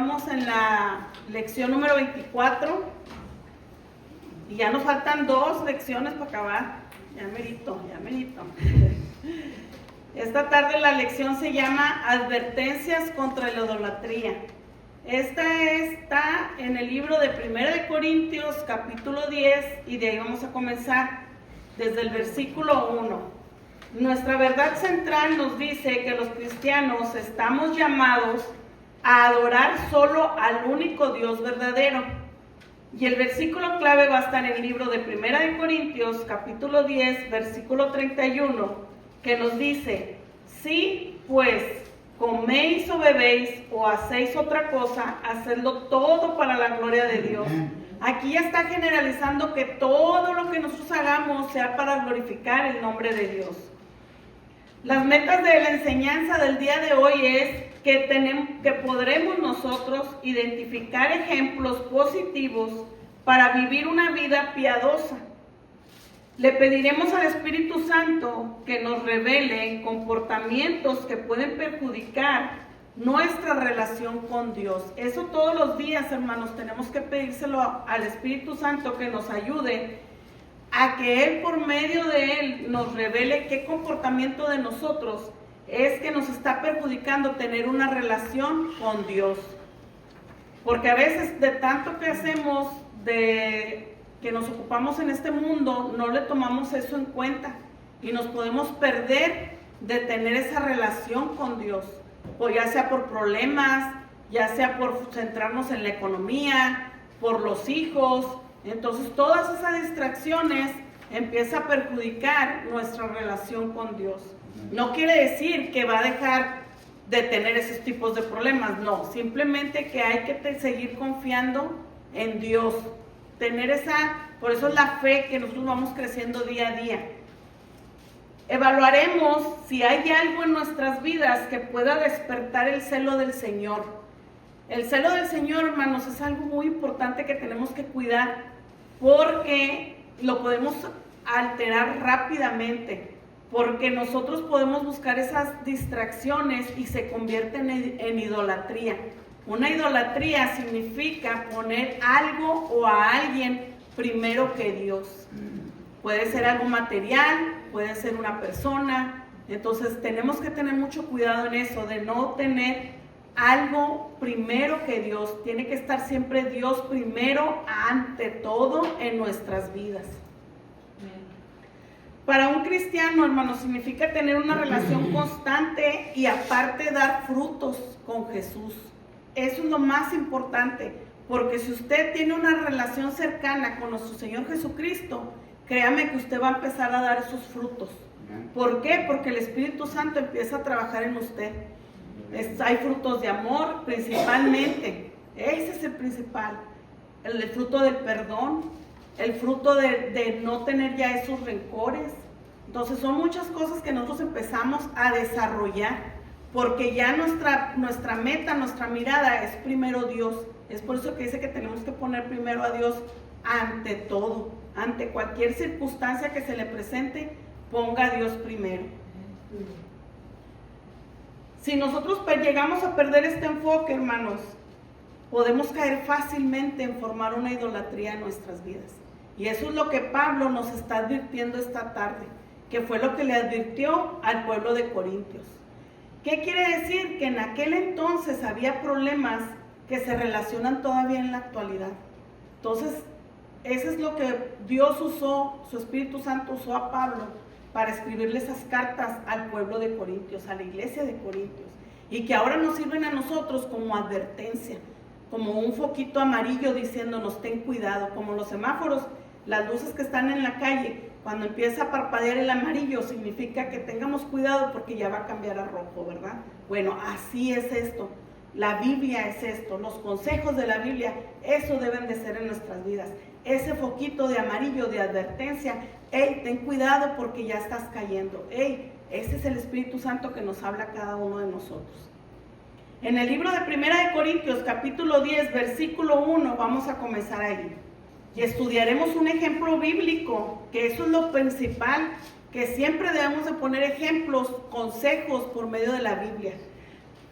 vamos en la lección número 24 y ya nos faltan 2 lecciones para acabar. Ya merito. Esta tarde la lección se llama Advertencias contra la idolatría. Esta está en el libro de 1 de Corintios, capítulo 10, y de ahí vamos a comenzar desde el versículo 1. Nuestra verdad central nos dice que los cristianos estamos llamados a adorar solo al único Dios verdadero. Y el versículo clave va a estar en el libro de 1 de Corintios, capítulo 10, versículo 31, que nos dice: si pues coméis o bebéis o hacéis otra cosa, hacedlo todo para la gloria de Dios. Aquí ya está generalizando que todo lo que nosotros hagamos sea para glorificar el nombre de Dios. Las metas de la enseñanza del día de hoy es que podremos nosotros identificar ejemplos positivos para vivir una vida piadosa. Le pediremos al Espíritu Santo que nos revele comportamientos que pueden perjudicar nuestra relación con Dios. Eso todos los días, hermanos, tenemos que pedírselo al Espíritu Santo que nos ayude a que Él, por medio de Él, nos revele qué comportamiento de nosotros es que nos está perjudicando tener una relación con Dios. Porque a veces de tanto que hacemos, de que nos ocupamos en este mundo, no le tomamos eso en cuenta y nos podemos perder de tener esa relación con Dios, o ya sea por problemas, ya sea por centrarnos en la economía, por los hijos. Entonces todas esas distracciones empiezan a perjudicar nuestra relación con Dios. No quiere decir que va a dejar de tener esos tipos de problemas, no, simplemente que hay que seguir confiando en Dios, por eso es la fe que nosotros vamos creciendo día a día. Evaluaremos si hay algo en nuestras vidas que pueda despertar el celo del Señor. El celo del Señor, hermanos, es algo muy importante que tenemos que cuidar, porque lo podemos alterar rápidamente, porque nosotros podemos buscar esas distracciones y se convierten en idolatría. Una idolatría significa poner algo o a alguien primero que Dios. Puede ser algo material, puede ser una persona. Entonces tenemos que tener mucho cuidado en eso, de no tener algo primero que Dios. Tiene que estar siempre Dios primero ante todo en nuestras vidas. Para un cristiano, hermano, significa tener una relación constante y aparte dar frutos con Jesús. Eso es lo más importante, porque si usted tiene una relación cercana con nuestro Señor Jesucristo, créame que usted va a empezar a dar esos frutos. ¿Por qué? Porque el Espíritu Santo empieza a trabajar en usted. Hay frutos de amor, principalmente. Ese es el principal. El fruto del perdón, el fruto de no tener ya esos rencores. Entonces son muchas cosas que nosotros empezamos a desarrollar, porque ya nuestra meta, nuestra mirada es primero Dios. Es por eso que dice que tenemos que poner primero a Dios ante todo, ante cualquier circunstancia que se le presente, ponga a Dios primero. Si nosotros llegamos a perder este enfoque, hermanos, podemos caer fácilmente en formar una idolatría en nuestras vidas. Y eso es lo que Pablo nos está advirtiendo esta tarde, que fue lo que le advirtió al pueblo de Corintios. ¿Qué quiere decir? Que en aquel entonces había problemas que se relacionan todavía en la actualidad. Entonces, eso es lo que Dios usó, su Espíritu Santo usó a Pablo para escribirle esas cartas al pueblo de Corintios, a la iglesia de Corintios, y que ahora nos sirven a nosotros como advertencia, como un foquito amarillo diciéndonos ten cuidado, como los semáforos, las luces que están en la calle. Cuando empieza a parpadear el amarillo, significa que tengamos cuidado porque ya va a cambiar a rojo, ¿verdad? Bueno, así es esto. La Biblia es esto. Los consejos de la Biblia, eso deben de ser en nuestras vidas. Ese foquito de amarillo de advertencia. Hey, ten cuidado porque ya estás cayendo. Hey, ese es el Espíritu Santo que nos habla a cada uno de nosotros. En el libro de 1 de Corintios, capítulo 10, versículo 1, vamos a comenzar ahí. Y estudiaremos un ejemplo bíblico, que eso es lo principal, que siempre debemos de poner ejemplos, consejos por medio de la Biblia.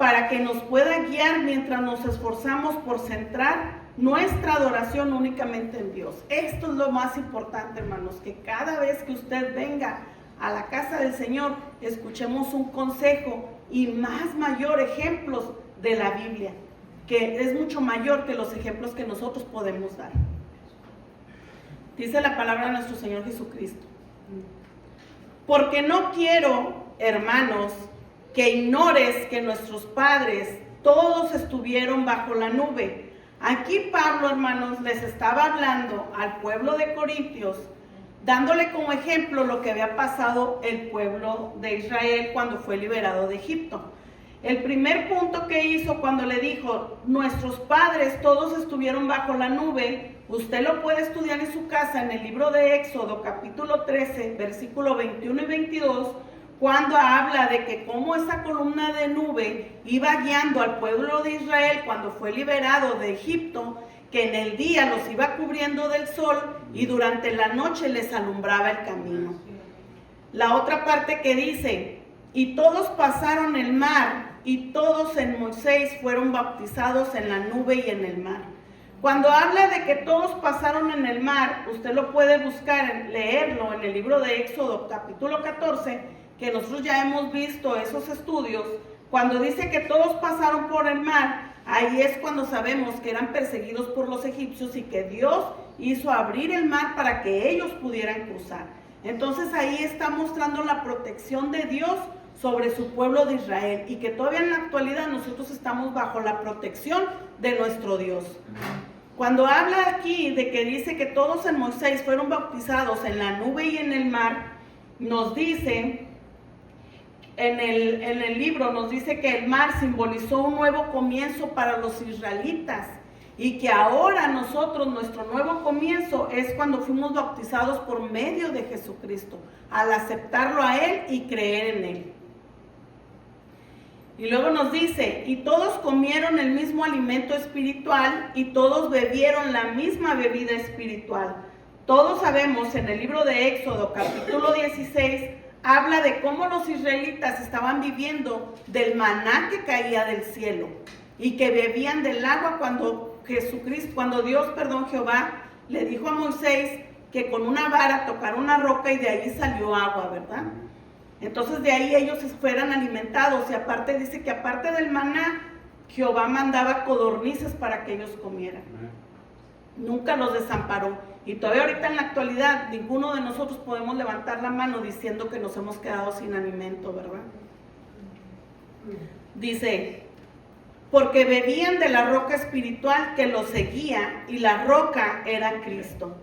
para que nos pueda guiar mientras nos esforzamos por centrar nuestra adoración únicamente en Dios. Esto es lo más importante, hermanos, que cada vez que usted venga a la casa del Señor, escuchemos un consejo y más mayor ejemplos de la Biblia, que es mucho mayor que los ejemplos que nosotros podemos dar. Dice la palabra de nuestro Señor Jesucristo: porque no quiero, hermanos, que ignores que nuestros padres todos estuvieron bajo la nube. Aquí Pablo, hermanos, les estaba hablando al pueblo de Corintios, dándole como ejemplo lo que había pasado el pueblo de Israel cuando fue liberado de Egipto. El primer punto que hizo cuando le dijo, nuestros padres todos estuvieron bajo la nube, usted lo puede estudiar en su casa en el libro de Éxodo, capítulo 13, versículo 21 y 22, cuando habla de que cómo esa columna de nube iba guiando al pueblo de Israel cuando fue liberado de Egipto, que en el día los iba cubriendo del sol y durante la noche les alumbraba el camino. La otra parte que dice, y todos pasaron el mar, y todos en Moisés fueron bautizados en la nube y en el mar. Cuando habla de que todos pasaron en el mar, usted lo puede buscar, leerlo en el libro de Éxodo, capítulo 14, que nosotros ya hemos visto esos estudios. Cuando dice que todos pasaron por el mar, ahí es cuando sabemos que eran perseguidos por los egipcios y que Dios hizo abrir el mar para que ellos pudieran cruzar. Entonces ahí está mostrando la protección de Dios sobre su pueblo de Israel y que todavía en la actualidad nosotros estamos bajo la protección de nuestro Dios. Cuando habla aquí de que dice que todos en Moisés fueron bautizados en la nube y en el mar, nos dice, en el libro nos dice que el mar simbolizó un nuevo comienzo para los israelitas y que ahora nosotros, nuestro nuevo comienzo es cuando fuimos bautizados por medio de Jesucristo, al aceptarlo a Él y creer en Él. Y luego nos dice, y todos comieron el mismo alimento espiritual y todos bebieron la misma bebida espiritual. Todos sabemos en el libro de Éxodo, capítulo 16, habla de cómo los israelitas estaban viviendo del maná que caía del cielo y que bebían del agua cuando Jehová le dijo a Moisés que con una vara tocara una roca y de ahí salió agua, ¿verdad? Entonces de ahí ellos fueran alimentados y aparte dice que aparte del maná, Jehová mandaba codornices para que ellos comieran. Nunca los desamparó. Y todavía ahorita en la actualidad, ninguno de nosotros podemos levantar la mano diciendo que nos hemos quedado sin alimento, ¿verdad? Dice, porque bebían de la roca espiritual que los seguía y la roca era Cristo.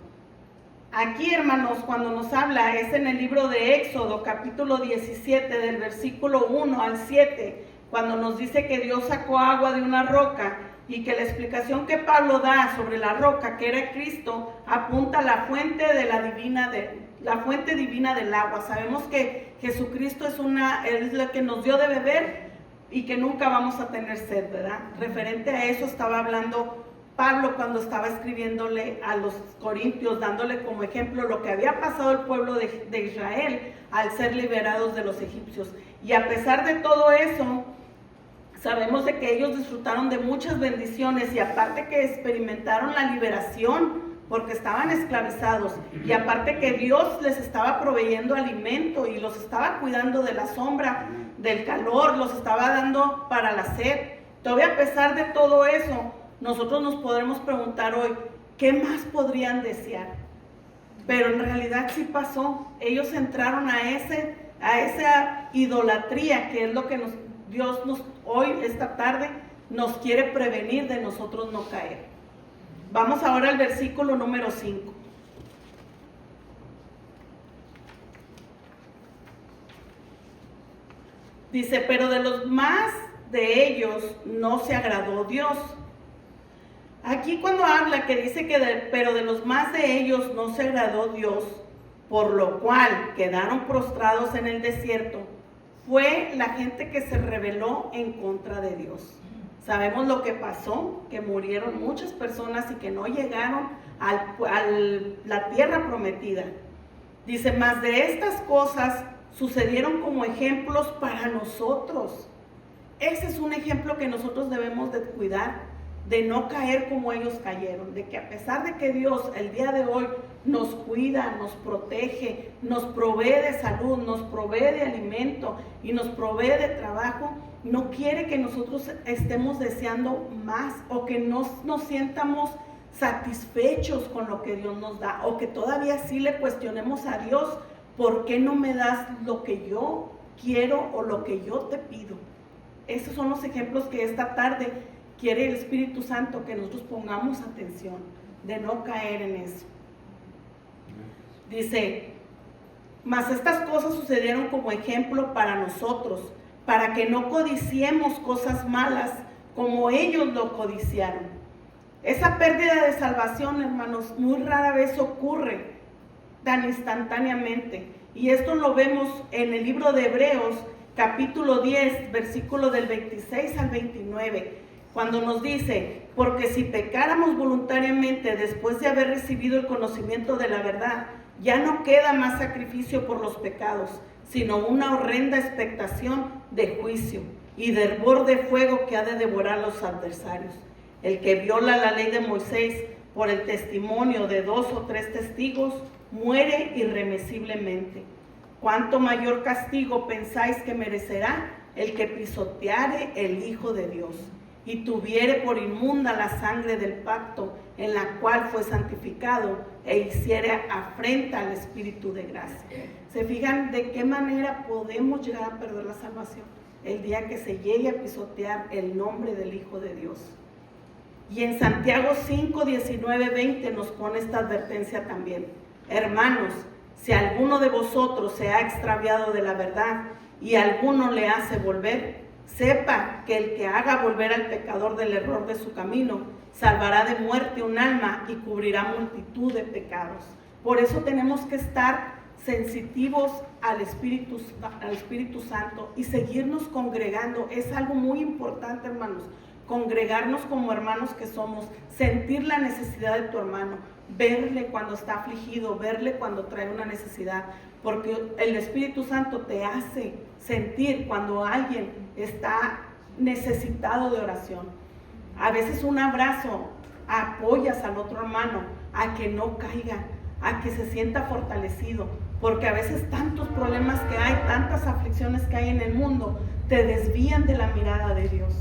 Aquí, hermanos, cuando nos habla, es en el libro de Éxodo, capítulo 17, del versículo 1 al 7, cuando nos dice que Dios sacó agua de una roca y que la explicación que Pablo da sobre la roca, que era Cristo, apunta a la fuente divina del agua. Sabemos que Jesucristo es la que nos dio de beber y que nunca vamos a tener sed, ¿verdad? Referente a eso estaba hablando Pablo cuando estaba escribiéndole a los corintios, dándole como ejemplo lo que había pasado el pueblo de Israel al ser liberados de los egipcios. Y a pesar de todo eso, sabemos de que ellos disfrutaron de muchas bendiciones y aparte que experimentaron la liberación porque estaban esclavizados y aparte que Dios les estaba proveyendo alimento y los estaba cuidando de la sombra, del calor, los estaba dando para la sed. Todavía a pesar de todo eso, nosotros nos podremos preguntar hoy, ¿qué más podrían desear? Pero en realidad sí pasó. Ellos entraron a esa idolatría que es lo que Dios hoy, esta tarde, nos quiere prevenir de nosotros no caer. Vamos ahora al versículo número 5. Dice, pero de los más de ellos no se agradó Dios. Aquí cuando habla que dice que pero de los más de ellos no se agradó Dios, por lo cual quedaron prostrados en el desierto, fue la gente que se rebeló en contra de Dios. Sabemos lo que pasó, que murieron muchas personas y que no llegaron a la tierra prometida. Dice, más de estas cosas sucedieron como ejemplos para nosotros. ese es un ejemplo que nosotros debemos de cuidar, de no caer como ellos cayeron, de que a pesar de que Dios el día de hoy nos cuida, nos protege, nos provee de salud, nos provee de alimento y nos provee de trabajo, no quiere que nosotros estemos deseando más o que no nos sientamos satisfechos con lo que Dios nos da, o que todavía sí le cuestionemos a Dios, ¿por qué no me das lo que yo quiero o lo que yo te pido? Esos son los ejemplos que esta tarde quiere el Espíritu Santo que nosotros pongamos atención, de no caer en eso. Dice, mas estas cosas sucedieron como ejemplo para nosotros, para que no codiciemos cosas malas como ellos lo codiciaron. Esa pérdida de salvación, hermanos, muy rara vez ocurre tan instantáneamente. Y esto lo vemos en el libro de Hebreos, capítulo 10, versículo del 26 al 29, cuando nos dice, porque si pecáramos voluntariamente después de haber recibido el conocimiento de la verdad, ya no queda más sacrificio por los pecados, sino una horrenda expectación de juicio y de hervor de fuego que ha de devorar a los adversarios. El que viola la ley de Moisés por el testimonio de 2 o 3 testigos, muere irremisiblemente. ¿Cuánto mayor castigo pensáis que merecerá el que pisoteare el Hijo de Dios y tuviere por inmunda la sangre del pacto en la cual fue santificado e hiciere afrenta al Espíritu de gracia? ¿Se fijan de qué manera podemos llegar a perder la salvación? El día que se llegue a pisotear el nombre del Hijo de Dios. Y en Santiago 5, 19, 20 nos pone esta advertencia también. Hermanos, si alguno de vosotros se ha extraviado de la verdad y alguno le hace volver, sepa que el que haga volver al pecador del error de su camino, salvará de muerte un alma y cubrirá multitud de pecados. Por eso tenemos que estar sensitivos al Espíritu Santo y seguirnos congregando. Es algo muy importante, hermanos. Congregarnos como hermanos que somos, sentir la necesidad de tu hermano, verle cuando está afligido, verle cuando trae una necesidad, porque el Espíritu Santo te hace sentir cuando alguien está necesitado de oración. A veces un abrazo apoyas al otro hermano a que no caiga, a que se sienta fortalecido, porque a veces tantos problemas que hay, tantas aflicciones que hay en el mundo, te desvían de la mirada de Dios.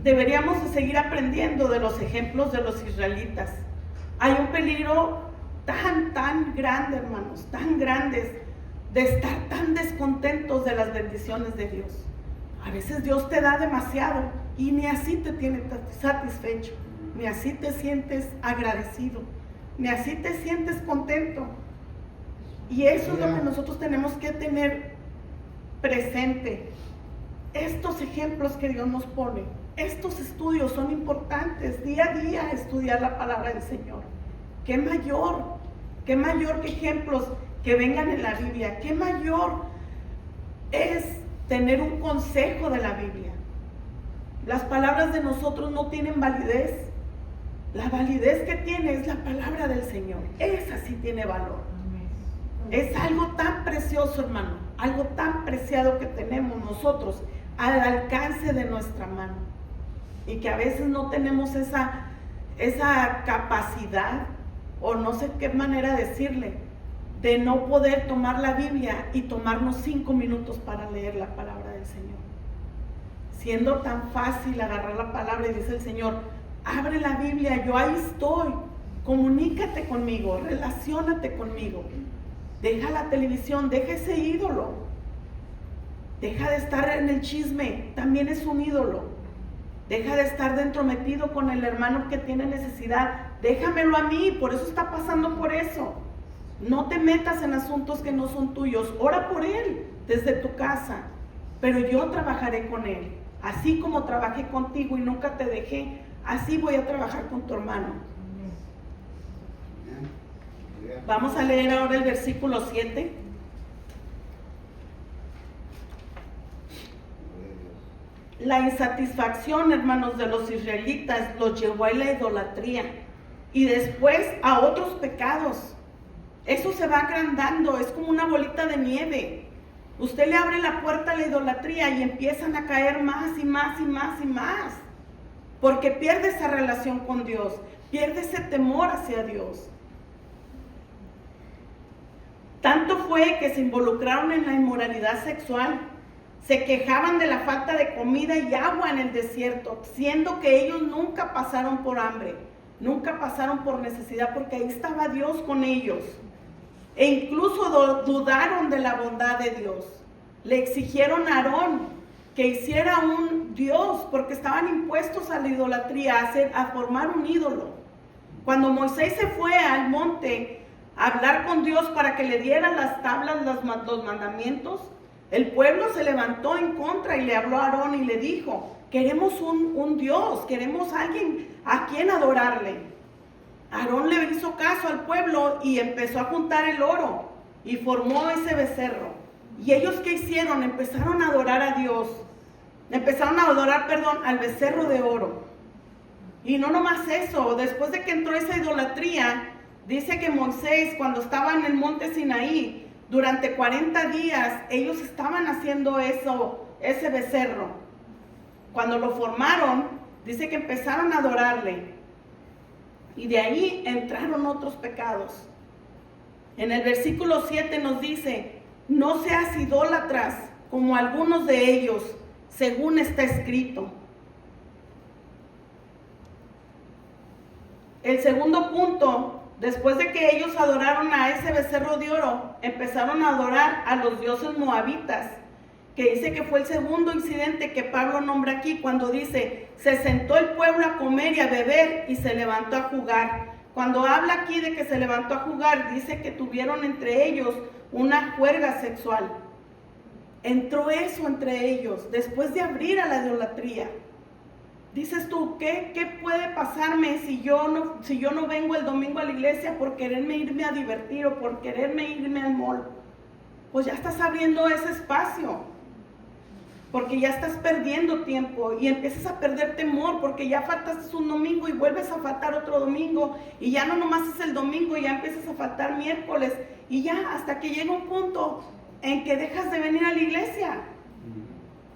Deberíamos de seguir aprendiendo de los ejemplos de los israelitas. Hay un peligro tan grande, hermanos, tan grandes, de estar tan descontentos de las bendiciones de Dios. A veces Dios te da demasiado y ni así te tiene satisfecho, ni así te sientes agradecido, ni así te sientes contento. Y eso es lo que nosotros tenemos que tener presente. Estos ejemplos que Dios nos pone, estos estudios son importantes, día a día estudiar la palabra del Señor. Qué mayor que ejemplos que vengan en la Biblia, qué mayor es tener un consejo de la Biblia. Las palabras de nosotros no tienen validez. La validez que tiene es la palabra del Señor. Esa sí tiene valor. Es algo tan precioso, hermano, algo tan preciado que tenemos nosotros al alcance de nuestra mano. Y que a veces no tenemos esa capacidad, o no sé qué manera decirle, de no poder tomar la Biblia y tomarnos 5 minutos para leer la palabra del Señor. Siendo tan fácil agarrar la palabra y dice el Señor, abre la Biblia, yo ahí estoy, comunícate conmigo, relaciónate conmigo. Deja la televisión, deja ese ídolo. Deja de estar en el chisme, también es un ídolo. Deja de estar dentro metido con el hermano que tiene necesidad. Déjamelo a mí, por eso está pasando por eso. No te metas en asuntos que no son tuyos. Ora por él desde tu casa, pero yo trabajaré con él. Así como trabajé contigo y nunca te dejé, así voy a trabajar con tu hermano. Vamos a leer ahora el versículo 7. La insatisfacción, hermanos, de los israelitas los llevó a la idolatría y después a otros pecados. Eso se va agrandando, es como una bolita de nieve. Usted le abre la puerta a la idolatría y empiezan a caer más y más y más y más. Porque pierde esa relación con Dios, pierde ese temor hacia Dios. Tanto fue que se involucraron en la inmoralidad sexual. Se quejaban de la falta de comida y agua en el desierto, siendo que ellos nunca pasaron por hambre, nunca pasaron por necesidad, porque ahí estaba Dios con ellos. E incluso dudaron de la bondad de Dios. Le exigieron a Aarón que hiciera un Dios, porque estaban impuestos a la idolatría, a formar un ídolo. Cuando Moisés se fue al monte a hablar con Dios para que le diera las tablas, los mandamientos, el pueblo se levantó en contra y le habló a Aarón y le dijo: queremos un Dios, queremos alguien a quien adorarle. Aarón le hizo caso al pueblo y empezó a juntar el oro y formó ese becerro. ¿Y ellos qué hicieron? Empezaron a adorar a Dios. Empezaron a adorar, al becerro de oro. Y no nomás eso, después de que entró esa idolatría, dice que Moisés, cuando estaba en el monte Sinaí, durante 40 días, ellos estaban haciendo eso, ese becerro. Cuando lo formaron, dice que empezaron a adorarle. Y de ahí entraron otros pecados. En el versículo 7 nos dice: no seas idólatras como algunos de ellos, según está escrito. El segundo punto, después de que ellos adoraron a ese becerro de oro, empezaron a adorar a los dioses moabitas, que dice que fue el segundo incidente que Pablo nombra aquí, cuando dice: se sentó el pueblo a comer y a beber y se levantó a jugar. Cuando habla aquí de que se levantó a jugar, dice que tuvieron entre ellos una juerga sexual. Entró eso entre ellos, después de abrir a la idolatría. Dices tú, ¿qué puede pasarme si yo no vengo el domingo a la iglesia por quererme irme a divertir o por quererme irme al mall? Pues ya estás abriendo ese espacio. Porque ya estás perdiendo tiempo y empiezas a perder temor, porque ya faltaste un domingo y vuelves a faltar otro domingo, y ya no nomás es el domingo, ya empiezas a faltar miércoles, y ya hasta que llega un punto en que dejas de venir a la iglesia.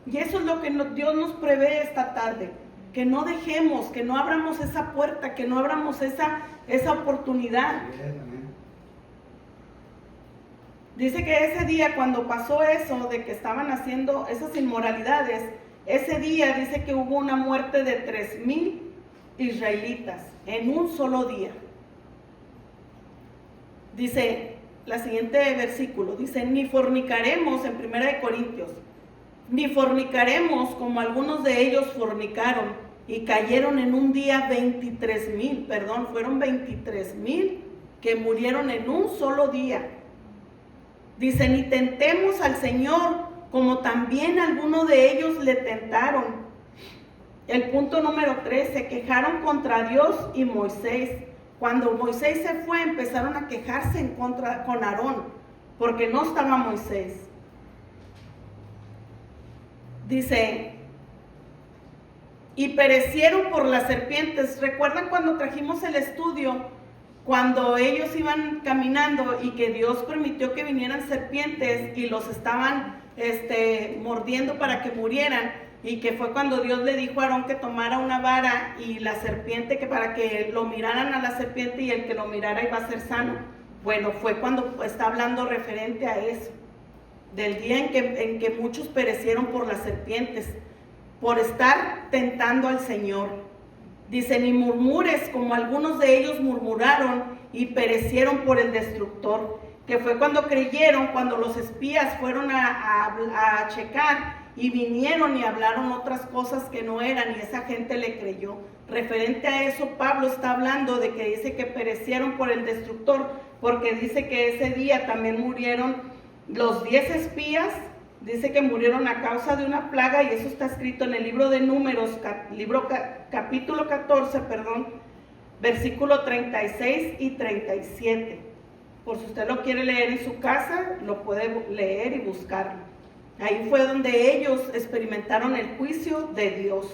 Y eso es lo que Dios nos prevé esta tarde, que no dejemos, que no abramos esa puerta, que no abramos esa oportunidad. Dice que ese día, cuando pasó eso de que estaban haciendo esas inmoralidades, ese día dice que hubo una muerte de 3,000 israelitas en un solo día. Dice, la siguiente versículo, dice: ni fornicaremos, en 1 Corintios, ni fornicaremos como algunos de ellos fornicaron y cayeron en un día 23,000, fueron 23,000 que murieron en un solo día. Dice: ni tentemos al Señor, como también algunos de ellos le tentaron. El punto número 3, se quejaron contra Dios y Moisés. Cuando Moisés se fue, empezaron a quejarse con Aarón, porque no estaba Moisés. Dice: y perecieron por las serpientes. ¿Recuerdan cuando trajimos el estudio? Cuando ellos iban caminando y que Dios permitió que vinieran serpientes y los estaban mordiendo para que murieran, y que fue cuando Dios le dijo a Aarón que tomara una vara y la serpiente, que para que lo miraran a la serpiente y el que lo mirara iba a ser sano. Bueno, fue cuando está hablando referente a eso, del día en que muchos perecieron por las serpientes, por estar tentando al Señor. Dice: ni murmures como algunos de ellos murmuraron y perecieron por el destructor, que fue cuando creyeron, cuando los espías fueron a checar y vinieron y hablaron otras cosas que no eran, y esa gente le creyó. Referente a eso, Pablo está hablando de que dice que perecieron por el destructor, porque dice que ese día también murieron los 10 espías. Dice que murieron a causa de una plaga, y eso está escrito en el libro de Números, capítulo 14, versículo 36 y 37. Por si usted lo quiere leer en su casa, lo puede leer y buscarlo. Ahí fue donde ellos experimentaron el juicio de Dios.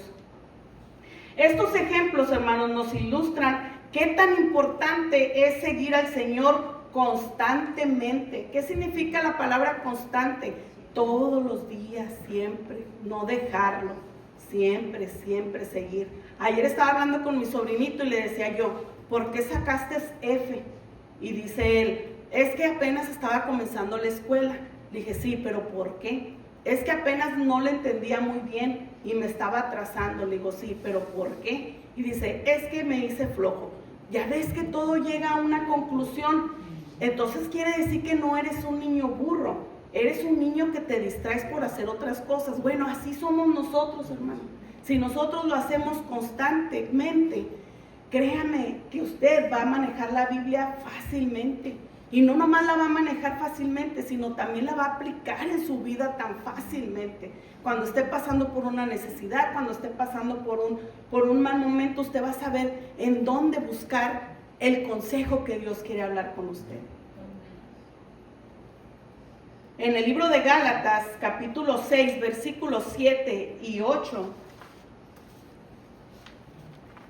Estos ejemplos, hermanos, nos ilustran qué tan importante es seguir al Señor constantemente. ¿Qué significa la palabra constante? todos los días, siempre, no dejarlo, siempre, siempre seguir. Ayer estaba hablando con mi sobrinito y le decía yo, ¿por qué sacaste F? Y dice él, es que apenas estaba comenzando la escuela. Le dije, sí, pero ¿por qué? Es que apenas no le entendía muy bien y me estaba atrasando. Le digo, sí, pero ¿por qué? Y dice, es que me hice flojo. Ya ves que todo llega a una conclusión. Entonces quiere decir que no eres un niño burro. Eres un niño que te distraes por hacer otras cosas. Bueno, así somos nosotros, hermano. Si nosotros lo hacemos constantemente, créame que usted va a manejar la Biblia fácilmente. Y no nomás la va a manejar fácilmente, sino también la va a aplicar en su vida tan fácilmente. Cuando esté pasando por una necesidad, cuando esté pasando por un mal momento, usted va a saber en dónde buscar el consejo que Dios quiere hablar con usted. En el libro de Gálatas, capítulo 6, versículos 7 y 8,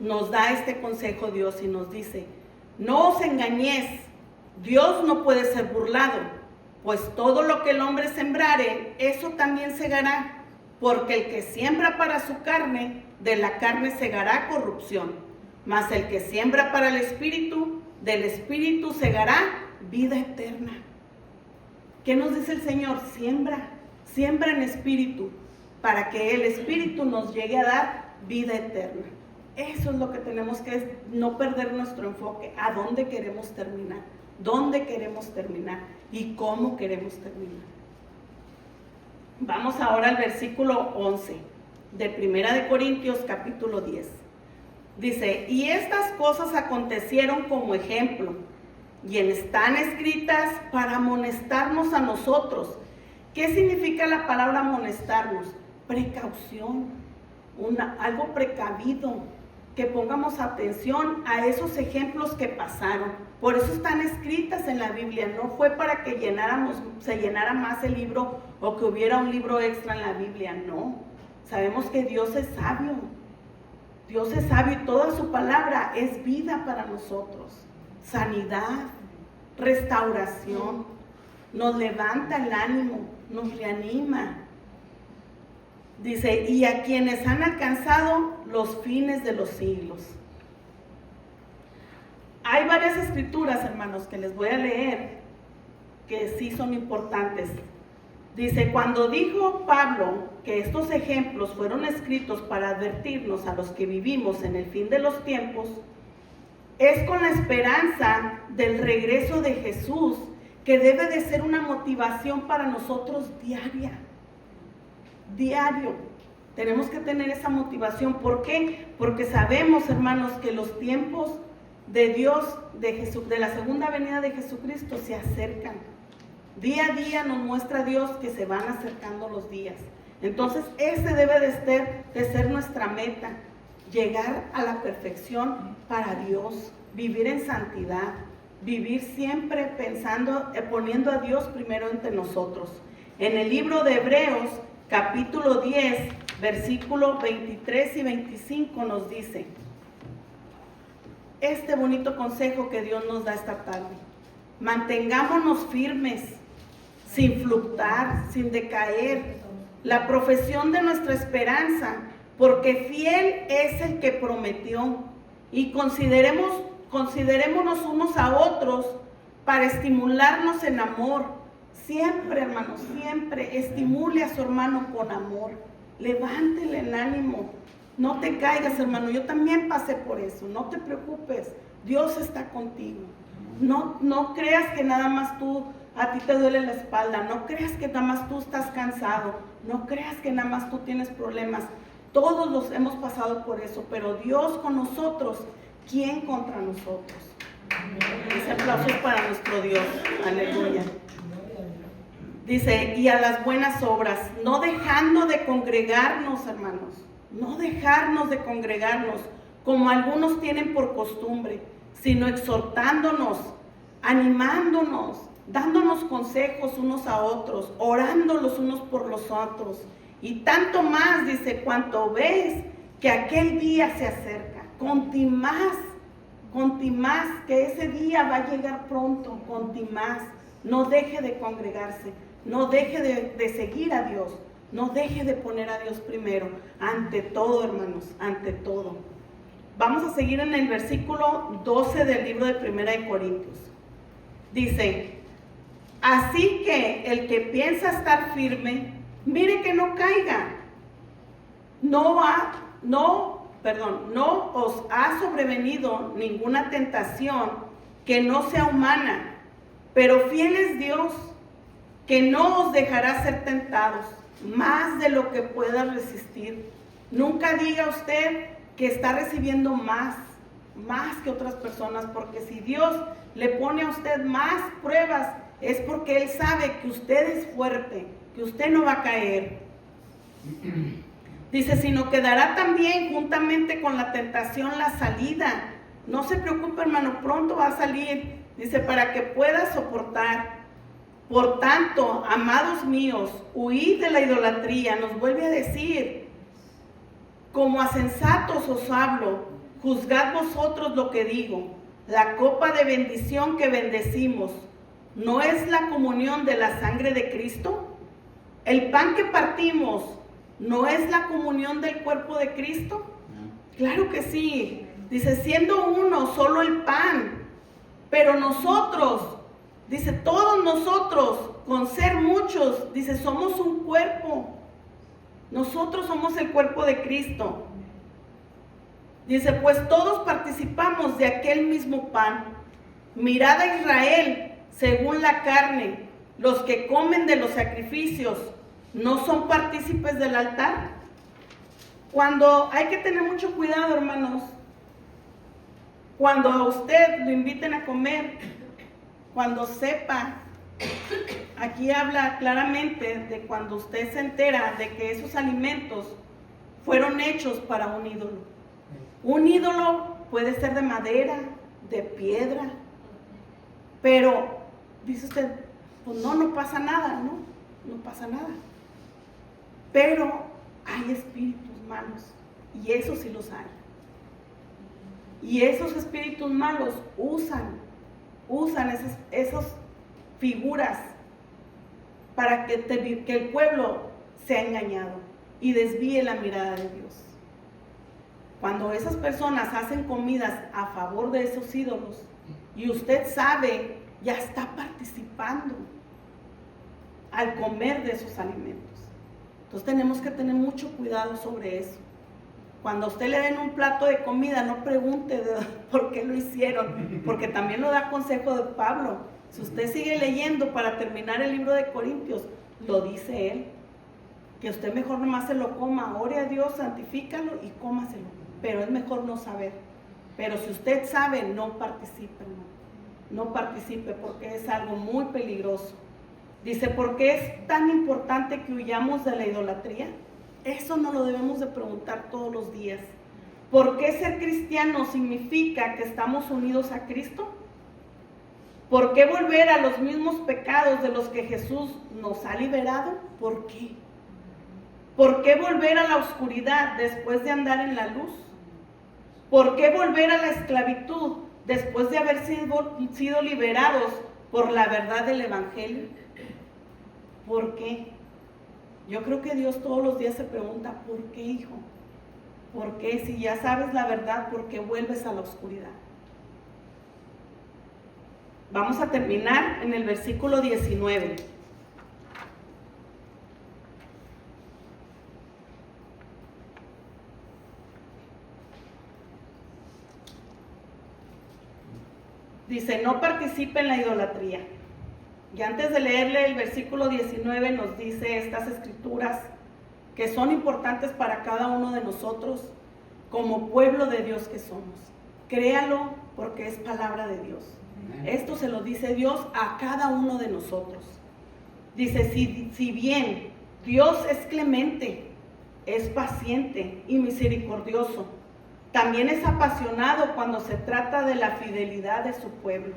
nos da este consejo Dios y nos dice, no os engañéis, Dios no puede ser burlado, pues todo lo que el hombre sembrare, eso también segará, porque el que siembra para su carne, de la carne segará corrupción, mas el que siembra para el Espíritu, del Espíritu segará vida eterna. ¿Qué nos dice el Señor? Siembra en Espíritu, para que el Espíritu nos llegue a dar vida eterna. Eso es lo que tenemos que, no perder nuestro enfoque, a dónde queremos terminar. ¿Dónde queremos terminar? ¿Y cómo queremos terminar? Vamos ahora al versículo 11 de Primera de Corintios capítulo 10. Dice, y estas cosas acontecieron como ejemplo, y están escritas para amonestarnos a nosotros. ¿Qué significa la palabra amonestarnos? Precaución, algo precavido, que pongamos atención a esos ejemplos que pasaron. Por eso están escritas en la Biblia, no fue para que se llenara más el libro o que hubiera un libro extra en la Biblia, no. Sabemos que Dios es sabio y toda su palabra es vida para nosotros, sanidad, restauración, nos levanta el ánimo, nos reanima. Dice, y a quienes han alcanzado los fines de los siglos. Hay varias escrituras, hermanos, que les voy a leer, que sí son importantes. Dice, cuando dijo Pablo que estos ejemplos fueron escritos para advertirnos a los que vivimos en el fin de los tiempos, es con la esperanza del regreso de Jesús, que debe de ser una motivación para nosotros diaria. Diario, tenemos que tener esa motivación. ¿Por qué? Porque sabemos, hermanos, que los tiempos de Dios, de la segunda venida de Jesucristo se acercan. Día a día nos muestra Dios que se van acercando los días. Entonces, ese debe de ser nuestra meta, llegar a la perfección para Dios, vivir en santidad, vivir siempre poniendo a Dios primero entre nosotros. En el libro de Hebreos, capítulo 10, versículos 23 y 25 nos dice este bonito consejo que Dios nos da esta tarde. Mantengámonos firmes, sin fluctuar, sin decaer, la profesión de nuestra esperanza, porque fiel es el que prometió. Y considerémonos unos a otros para estimularnos en amor. Siempre, hermanos, siempre estimule a su hermano con amor. Levántele el ánimo. No te caigas, hermano. Yo también pasé por eso. No te preocupes. Dios está contigo. No creas que nada más a ti te duele la espalda. No creas que nada más tú estás cansado. No creas que nada más tú tienes problemas. Todos los hemos pasado por eso. Pero Dios con nosotros, ¿quién contra nosotros? Ese aplauso es para nuestro Dios. Aleluya. Dice, y a las buenas obras, no dejando de congregarnos, hermanos, no dejarnos de congregarnos, como algunos tienen por costumbre, sino exhortándonos, animándonos, dándonos consejos unos a otros, orando los unos por los otros. Y tanto más, dice, cuanto ves que aquel día se acerca, conti más, que ese día va a llegar pronto, conti más, no deje de congregarse. no deje de seguir a Dios, no deje de poner a Dios primero, ante todo, hermanos, ante todo. Vamos a seguir en el versículo 12 del libro de Primera de Corintios. Dice: así que el que piensa estar firme, mire que no caiga. No os ha sobrevenido ninguna tentación que no sea humana, pero fiel es Dios, que no os dejará ser tentados más de lo que pueda resistir. Nunca diga usted que está recibiendo más que otras personas, porque si Dios le pone a usted más pruebas, es porque Él sabe que usted es fuerte, que usted no va a caer. Dice, sino que dará también juntamente con la tentación la salida. No se preocupe, hermano, pronto va a salir. Dice, para que pueda soportar. Por tanto, amados míos, huid de la idolatría. Nos vuelve a decir, como a sensatos os hablo, juzgad vosotros lo que digo. La copa de bendición que bendecimos, ¿no es la comunión de la sangre de Cristo? El pan que partimos, ¿no es la comunión del cuerpo de Cristo? Claro que sí. Dice, siendo uno solo el pan, pero nosotros, dice, todos nosotros, con ser muchos, dice, somos un cuerpo. Nosotros somos el cuerpo de Cristo. Dice, pues todos participamos de aquel mismo pan. Mirad a Israel según la carne. Los que comen de los sacrificios, ¿no son partícipes del altar? Cuando hay que tener mucho cuidado, hermanos, cuando a usted lo inviten a comer, cuando sepa, aquí habla claramente de cuando usted se entera de que esos alimentos fueron hechos para un ídolo. Un ídolo puede ser de madera, de piedra, pero dice usted, pues no pasa nada, no pasa nada. Pero hay espíritus malos, y esos sí los hay. Y esos espíritus malos usan esas figuras para que el pueblo sea engañado y desvíe la mirada de Dios. Cuando esas personas hacen comidas a favor de esos ídolos y usted sabe, ya está participando al comer de esos alimentos. Entonces tenemos que tener mucho cuidado sobre eso. Cuando a usted le den un plato de comida, no pregunte por qué lo hicieron, porque también lo da consejo de Pablo. Si usted sigue leyendo para terminar el libro de Corintios, lo dice él, que usted mejor nomás se lo coma, ore a Dios, santifícalo y cómaselo, pero es mejor no saber. Pero si usted sabe, no participe, no participe, porque es algo muy peligroso. Dice, ¿por qué es tan importante que huyamos de la idolatría? Eso no lo debemos de preguntar todos los días. ¿Por qué ser cristiano significa que estamos unidos a Cristo? ¿Por qué volver a los mismos pecados de los que Jesús nos ha liberado? ¿Por qué? ¿Por qué volver a la oscuridad después de andar en la luz? ¿Por qué volver a la esclavitud después de haber sido liberados por la verdad del Evangelio? ¿Por qué? Yo creo que Dios todos los días se pregunta, ¿por qué, hijo? ¿Por qué? Si ya sabes la verdad, ¿por qué vuelves a la oscuridad? Vamos a terminar en el versículo 19. Dice, no participe en la idolatría. Y antes de leerle el versículo 19 nos dice estas escrituras que son importantes para cada uno de nosotros como pueblo de Dios que somos. Créalo porque es palabra de Dios. Esto se lo dice Dios a cada uno de nosotros. Dice, si bien Dios es clemente, es paciente y misericordioso, también es apasionado cuando se trata de la fidelidad de su pueblo.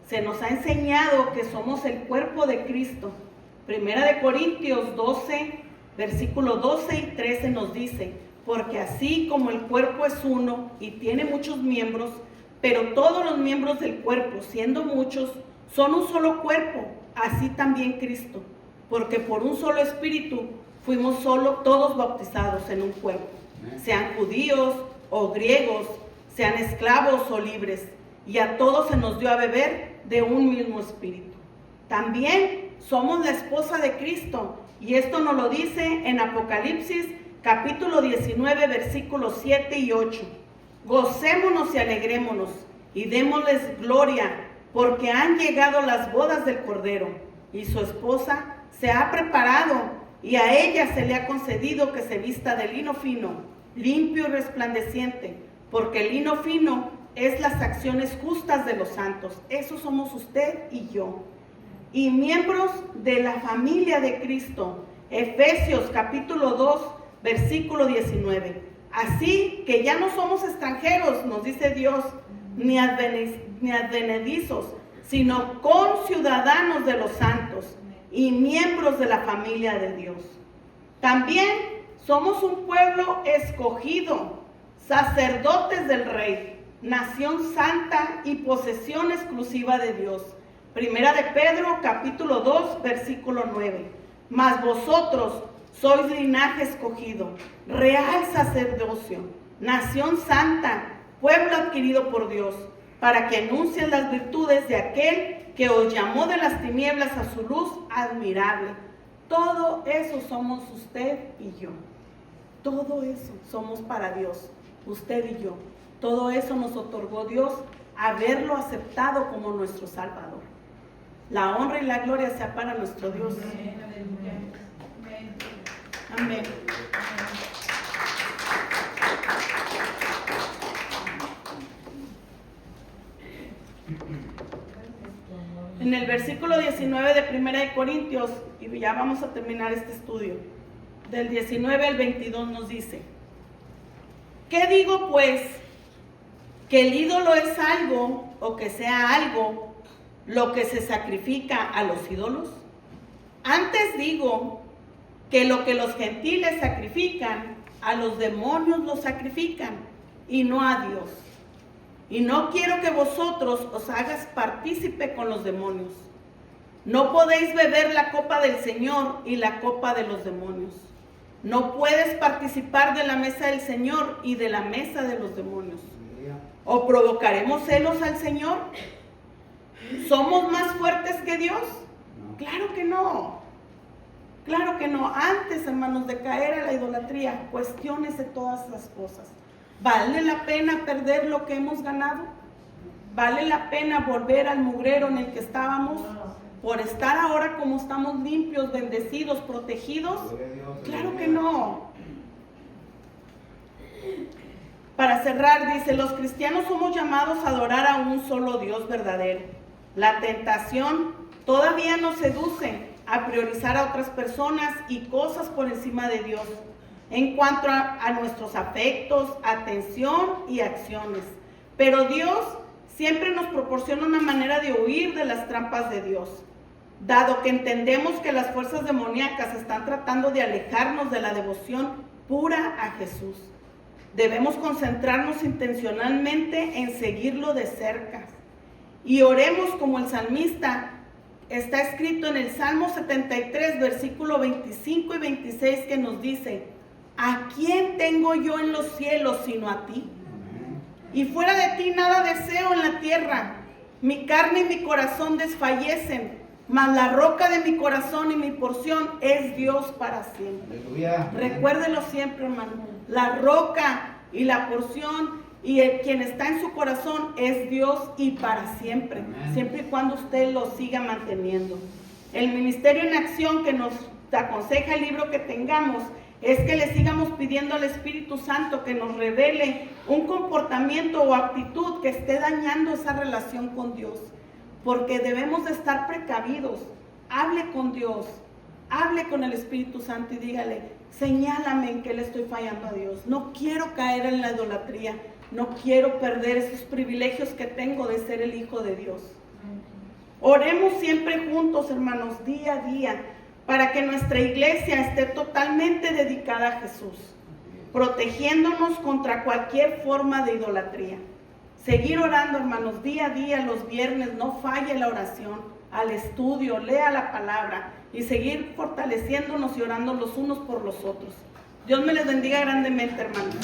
Se nos ha enseñado que somos el cuerpo de Cristo. Primera de Corintios 12, versículo 12 y 13 nos dice, porque así como el cuerpo es uno y tiene muchos miembros, pero todos los miembros del cuerpo, siendo muchos, son un solo cuerpo, así también Cristo. porque por un solo espíritu fuimos todos bautizados en un cuerpo, sean judíos o griegos, sean esclavos o libres, y a todos se nos dio a beber de un mismo espíritu. También somos la esposa de Cristo, y esto nos lo dice en Apocalipsis capítulo 19, versículos 7 y 8. Gocémonos y alegrémonos, y démosles gloria, porque han llegado las bodas del Cordero, y su esposa se ha preparado, y a ella se le ha concedido que se vista de lino fino, limpio y resplandeciente, porque el lino fino es las acciones justas de los santos. Eso somos usted y yo. Y miembros de la familia de Cristo. Efesios capítulo 2, versículo 19. Así que ya no somos extranjeros, nos dice Dios, ni advenedizos, sino conciudadanos de los santos y miembros de la familia de Dios. También somos un pueblo escogido, sacerdotes del Rey, nación santa y posesión exclusiva de Dios. Primera de Pedro, capítulo 2, versículo 9. Mas vosotros sois linaje escogido, real sacerdocio, nación santa, pueblo adquirido por Dios, para que anuncien las virtudes de aquel que os llamó de las tinieblas a su luz admirable. Todo eso somos usted y yo. Todo eso somos para Dios, usted y yo. Todo eso nos otorgó Dios, haberlo aceptado como nuestro Salvador. La honra y la gloria sea para nuestro Dios. Amén. En el versículo 19 de Primera de Corintios, y ya vamos a terminar este estudio, del 19 al 22 nos dice: ¿qué digo pues? ¿Que el ídolo es algo, o que sea algo, lo que se sacrifica a los ídolos? Antes digo que lo que los gentiles sacrifican, a los demonios lo sacrifican, y no a Dios. Y no quiero que vosotros os hagas partícipe con los demonios. No podéis beber la copa del Señor y la copa de los demonios. No puedes participar de la mesa del Señor y de la mesa de los demonios. ¿O provocaremos celos al Señor? ¿Somos más fuertes que Dios? Claro que no. Claro que no. Antes, hermanos, de caer a la idolatría, cuestiónese todas las cosas. ¿Vale la pena perder lo que hemos ganado? ¿Vale la pena volver al mugrero en el que estábamos por estar ahora como estamos, limpios, bendecidos, protegidos? Claro que no. Para cerrar, dice: los cristianos somos llamados a adorar a un solo Dios verdadero. La tentación todavía nos seduce a priorizar a otras personas y cosas por encima de Dios, en cuanto a nuestros afectos, atención y acciones. Pero Dios siempre nos proporciona una manera de huir de las trampas de Dios. Dado que entendemos que las fuerzas demoníacas están tratando de alejarnos de la devoción pura a Jesús, debemos concentrarnos intencionalmente en seguirlo de cerca. Y oremos como el salmista. Está escrito en el Salmo 73, versículo 25 y 26, que nos dice: ¿a quién tengo yo en los cielos sino a ti? Y fuera de ti nada deseo en la tierra. Mi carne y mi corazón desfallecen, mas la roca de mi corazón y mi porción es Dios para siempre. Aleluya. Recuérdelo siempre, hermano. La roca y la porción y quien está en su corazón es Dios, y para siempre. Amén. Siempre y cuando usted lo siga manteniendo. El ministerio en acción que nos aconseja el libro que tengamos es que le sigamos pidiendo al Espíritu Santo que nos revele un comportamiento o actitud que esté dañando esa relación con Dios, porque debemos de estar precavidos. Hable con Dios, hable con el Espíritu Santo y dígale: señálame en qué le estoy fallando a Dios. No quiero caer en la idolatría, no quiero perder esos privilegios que tengo de ser el Hijo de Dios. Oremos siempre juntos, hermanos, día a día, para que nuestra iglesia esté totalmente dedicada a Jesús, protegiéndonos contra cualquier forma de idolatría. Seguir orando, hermanos, día a día, los viernes, no falle la oración, al estudio, lea la palabra, y seguir fortaleciéndonos y orando los unos por los otros. Dios me les bendiga grandemente, hermanos.